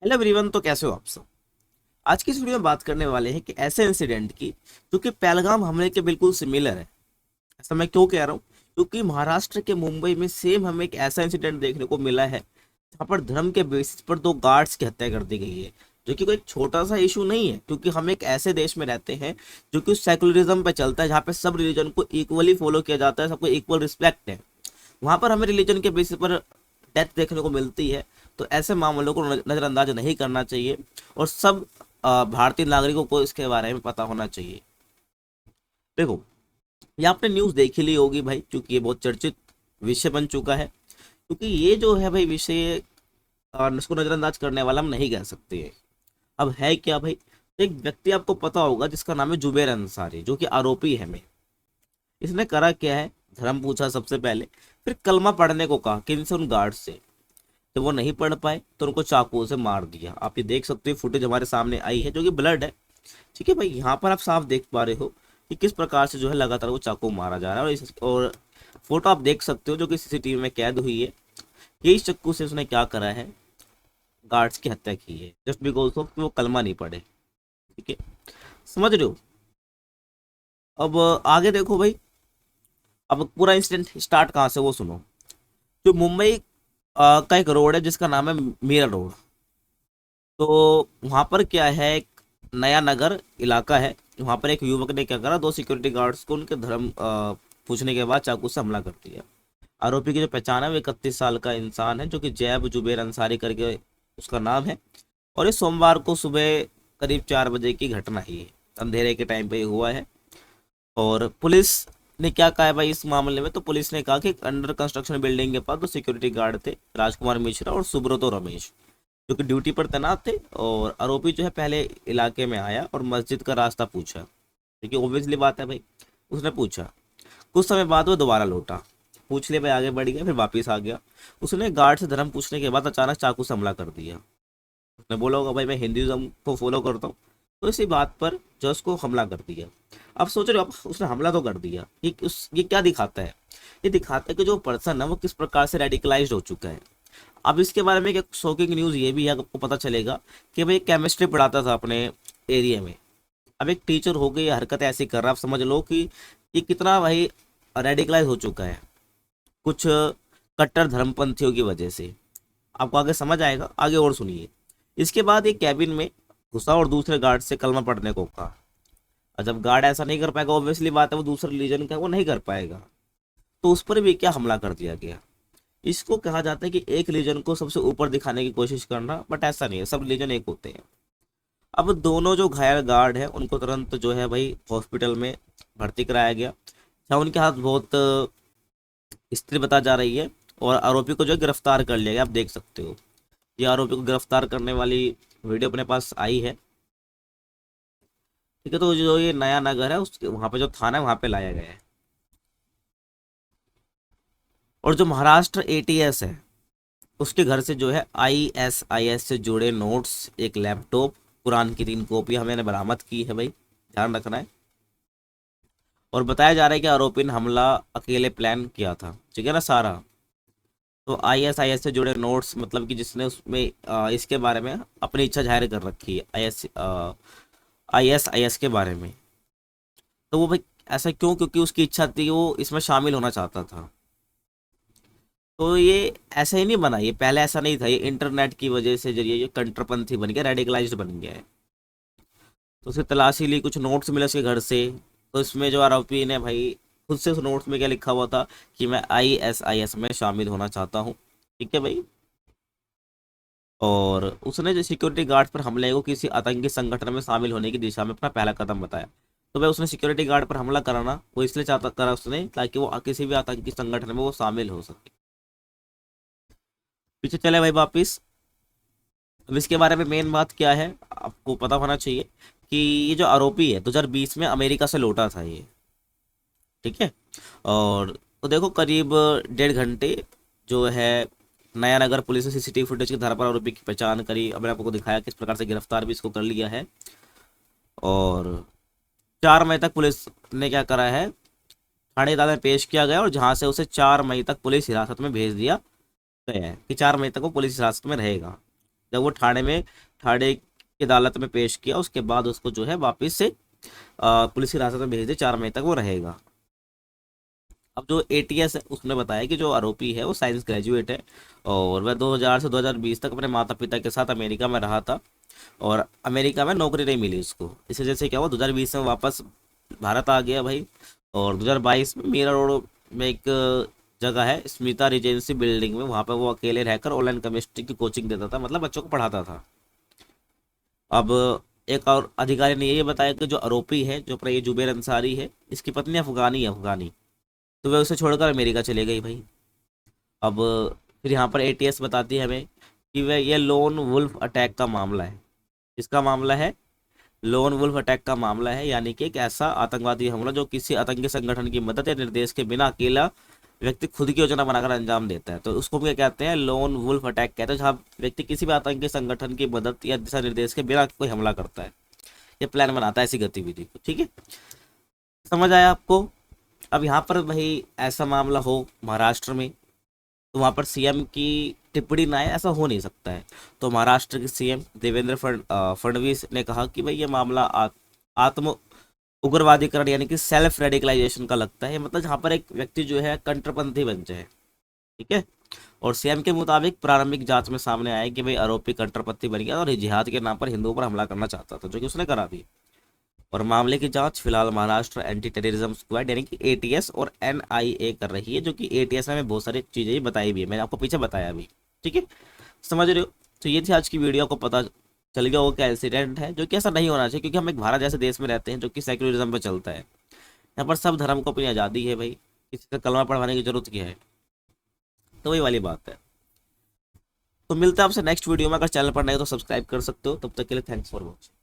Hello everyone. तो कैसे हो आप सब। आज की इस वीडियो में बात करने वाले हैं कि ऐसे इंसिडेंट की जो कि पहलगाम हमले के बिल्कुल सिमिलर है। ऐसा मैं क्यों कह रहा हूँ, क्योंकि महाराष्ट्र के मुंबई में सेम हमें एक ऐसा इंसिडेंट देखने को मिला है जहाँ पर धर्म के बेसिस पर दो गार्ड्स की हत्या कर दी गई है। जो कि कोई छोटा सा इशू नहीं है, क्योंकि हम एक ऐसे देश में रहते हैं जो कि सेकुलरिज्म पे चलता है, जहाँ पे सब रिलीजन को इक्वली फॉलो किया जाता है, सबको इक्वल रिस्पेक्ट है। वहां पर हमें रिलीजन के बेसिस पर डेथ देखने को मिलती है। तो ऐसे मामलों को नज़रअंदाज नहीं करना चाहिए और सब भारतीय नागरिकों को इसके बारे में पता होना चाहिए। देखो, ये आपने न्यूज़ देख ही ली होगी भाई, क्योंकि ये बहुत चर्चित विषय बन चुका है। क्योंकि ये जो है भाई विषय, इसको नज़रअंदाज करने वाला हम नहीं कह सकते हैं। अब है क्या भाई, एक व्यक्ति आपको पता होगा जिसका नाम है जुबेर अंसारी, जो कि आरोपी है में। इसने करा क्या है, धर्म पूछा सबसे पहले, फिर कलमा पढ़ने को कहा किनसे, उन गार्ड से। जब वो नहीं पढ़ पाए तो उनको चाकू से मार दिया। आप ये देख सकते हो, फुटेज हमारे सामने आई है जो कि ब्लड है। ठीक है भाई, यहाँ पर आप साफ देख पा रहे हो कि किस प्रकार से जो है लगातार वो चाकू मारा जा रहा है। और फोटो आप देख सकते हो जो कि सीसीटीवी में कैद हुई है। यही चाकू से उसने क्या करा है, गार्ड्स की हत्या की है, जस्ट बिकॉज ऑफ कि वो कलमा नहीं पढ़े। ठीक है, समझ रहे हो। अब आगे देखो भाई, अब पूरा इंसिडेंट स्टार्ट कहाँ से वो सुनो। जो मुंबई का एक रोड है जिसका नाम है मीरा रोड। तो वहाँ पर क्या है, एक नया नगर इलाका है। वहाँ पर एक युवक ने क्या करा, दो सिक्योरिटी गार्ड्स को उनके धर्म पूछने के बाद चाकू से हमला कर दिया। आरोपी की जो पहचान है वो 31 साल का इंसान है, जो कि जैब जुबेर अंसारी करके उसका नाम है। और इस सोमवार को सुबह करीब 4 बजे की घटना ही है, अंधेरे के टाइम पे ही हुआ है। और पुलिस ने क्या कहा है भाई इस मामले में, तो पुलिस ने कहा कि अंडर कंस्ट्रक्शन बिल्डिंग के पास दो सिक्योरिटी गार्ड थे, राजकुमार मिश्रा और सुब्रतो रमेश, जो कि ड्यूटी पर तैनात थे। और आरोपी जो है पहले इलाके में आया और मस्जिद का रास्ता पूछा। देखिए ऑब्वियसली बात है भाई, उसने पूछा। कुछ समय बाद वो दोबारा लौटा, पूछ लिया भाई, आगे बढ़ गया, फिर वापस आ गया। उसने गार्ड से धर्म पूछने के बाद अचानक चाकू से हमला कर दिया। उसने बोला होगा भाई मैं हिंदुज़म को फॉलो करता हूँ, तो इसी बात पर जो उसको हमला कर दिया। अब सोच रहे हो, अब उसने हमला तो कर दिया, ये क्या दिखाता है, ये दिखाता है कि जो पर्सन है वो किस प्रकार से रेडिकलाइज्ड हो चुका है। अब इसके बारे में एक शॉकिंग न्यूज़ ये भी है, आपको पता चलेगा कि भाई केमिस्ट्री पढ़ाता था अपने एरिया में। अब एक टीचर हो गई हरकत ऐसी कर रहा है, आप समझ लो कि ये कितना भाई रेडिकलाइज हो चुका है कुछ कट्टर धर्मपंथियों की वजह से। आपको आगे समझ आएगा, आगे और सुनिए। इसके बाद एक कैबिन में घुसा और दूसरे गार्ड से कलमा पढ़ने को कहा। और जब गार्ड ऐसा नहीं कर पाएगा, ऑब्वियसली बात है वो दूसरे रिलीजन का है, वो नहीं कर पाएगा। तो उस पर भी क्या हमला कर दिया गया। इसको कहा जाता है कि एक रिलीजन को सबसे ऊपर दिखाने की कोशिश करना, बट ऐसा नहीं है, सब रिलीजन एक होते हैं। अब दोनों जो घायल गार्ड है उनको तुरंत जो है भाई हॉस्पिटल में भर्ती कराया गया, जहाँ उनके हाथ बहुत स्थिर बता जा रही है। और आरोपी को जो है गिरफ्तार कर लिया गया, आप देख सकते हो। ये आरोपी को गिरफ्तार करने वाली वीडियो अपने पास आई है। ठीक है, तो जो ये नया नगर है उसके वहाँ पे जो थाना है वहाँ पे लाया गया है। और जो महाराष्ट्र एटीएस है उसके घर से जो है आईएसआईएस से जुड़े नोट्स, एक लैपटॉप, कुरान की 3 कॉपी मैंने बरामद की है भाई, ध्यान रखना है। और बताया जा रहा है कि आरोपी ने हमला अकेले प्लान किया था, ठीक है ना सारा। तो आईएसआईएस से जुड़े नोट्स मतलब कि जिसने उसमें इसके बारे में अपनी इच्छा जाहिर कर रखी है, आईएसआईएस के बारे में। तो वो भाई ऐसा क्यों, क्योंकि उसकी इच्छा थी, वो इसमें शामिल होना चाहता था। तो ये ऐसा ही नहीं बना, ये पहले ऐसा नहीं था, ये इंटरनेट की वजह से जरिए ये कंट्रपंथी बन गया, रेडिकलाइज्ड बन गया है। तो उसकी तलाशी ली, कुछ नोट्स मिले उसके घर से। तो इसमें जो आरोपी ने भाई खुद से उस नोट्स में क्या लिखा हुआ था कि मैं आईएसआईएस में शामिल होना चाहता हूँ। ठीक है भाई। और उसने जो सिक्योरिटी गार्ड पर हमले को किसी आतंकी संगठन में शामिल होने की दिशा में अपना पहला कदम बताया। तो भाई उसने सिक्योरिटी गार्ड पर हमला कराना वो इसलिए चाहता करा उसने, ताकि वो किसी भी आतंकी संगठन में वो शामिल हो सके। पीछे चले भाई वापिस। अब इसके बारे में मेन बात क्या है आपको पता होना चाहिए कि ये जो आरोपी है 2020 में अमेरिका से लौटा था ये। ठीक है। और तो देखो करीब 1.5 घंटे जो है नया नगर पुलिस ने सीसीटीवी फुटेज के आधार पर आरोपी की पहचान करी। अब मैंने आपको दिखाया किस प्रकार से गिरफ्तार भी इसको कर लिया है। और 4 मई तक पुलिस ने क्या करा है, थाने अदालत में पेश किया गया, और जहां से उसे 4 मई तक पुलिस हिरासत में भेज दिया गया है कि 4 मई तक वो पुलिस हिरासत में रहेगा। जब वो ठाणे की अदालत में पेश किया, उसके बाद उसको जो है वापस से पुलिस की हिरासत में भेज दे, 4 मई तक वो रहेगा। अब जो एटीएस है उसने बताया कि जो आरोपी है वो साइंस ग्रेजुएट है और वह 2000 से 2020 तक अपने माता पिता के साथ अमेरिका में रहा था और अमेरिका में नौकरी नहीं मिली उसको। इस वजह से क्या हुआ, 2020 में वापस भारत आ गया भाई। और 2022 में मीरा रोड में एक जगह है स्मिता रिजेंसी बिल्डिंग में, वहाँ पे वो अकेले रहकर ऑनलाइन केमिस्ट्री की कोचिंग देता था, मतलब बच्चों को पढ़ाता था। अब एक और अधिकारी ने ये बताया कि जो आरोपी है, जो अपना ये जुबेर अंसारी है, इसकी पत्नी अफगानी है, अफगानी। तो वह उसे छोड़कर अमेरिका चले गई भाई। अब फिर यहाँ पर एटीएस बताती है हमें कि वह ये लोन वुल्फ अटैक का मामला है। इसका मामला है लोन वुल्फ अटैक का मामला है, यानी कि एक ऐसा आतंकवादी हमला जो किसी आतंकी संगठन की मदद या निर्देश के बिना अकेला व्यक्ति खुद की योजना बनाकर अंजाम देता है। तो उसको क्या कहते हैं, लोन वुल्फ अटैक कहते हैं, जहाँ व्यक्ति किसी भी आतंकी संगठन की मदद या दिशा निर्देश के बिना कोई हमला करता है, ये प्लान बनाता है ऐसी गतिविधि को। ठीक है, समझ आया आपको। अब यहाँ पर भाई ऐसा मामला हो महाराष्ट्र में, तो वहाँ पर सीएम की टिप्पणी ना आए, ऐसा हो नहीं सकता है। तो महाराष्ट्र के सीएम देवेंद्र फडणवीस ने कहा कि भाई ये मामला आत्म उग्रवादीकरण यानी कि सेल्फ रेडिकलाइजेशन का लगता है, मतलब जहाँ पर एक व्यक्ति जो है कट्टरपंथी बन जाए। ठीक है, और सीएम के मुताबिक प्रारंभिक जांच में सामने आया कि भाई आरोपी कट्टरपंथी बन गया और जिहाद के नाम पर हिंदुओं पर हमला करना चाहता था, जो कि उसने करा भी। और मामले की जांच फिलहाल महाराष्ट्र एंटी टेररिज्म स्क्वाड यानी कि एटीएस और एनआईए कर रही है, जो कि एटीएस में बहुत सारी चीज़ें बताई भी है, मैंने आपको पीछे बताया भी। ठीक है, समझ रहे हो। तो ये थी आज की वीडियो, को पता चल गया वो क्या इंसिडेंट है, जो कि ऐसा नहीं होना चाहिए, क्योंकि हम एक भारत जैसे देश में रहते हैं जो कि सेक्युलरिज्म पे चलता है। यहाँ पर सब धर्म को अपनी आज़ादी है भाई, किसी से कलमा पढ़वाने की जरूरत क्या है। तो वही वाली बात है। तो मिलता है आपसे नेक्स्ट वीडियो में। अगर चैनल पर नए हो तो सब्सक्राइब कर सकते हो। तब तक के लिए थैंक्स फॉर वॉचिंग।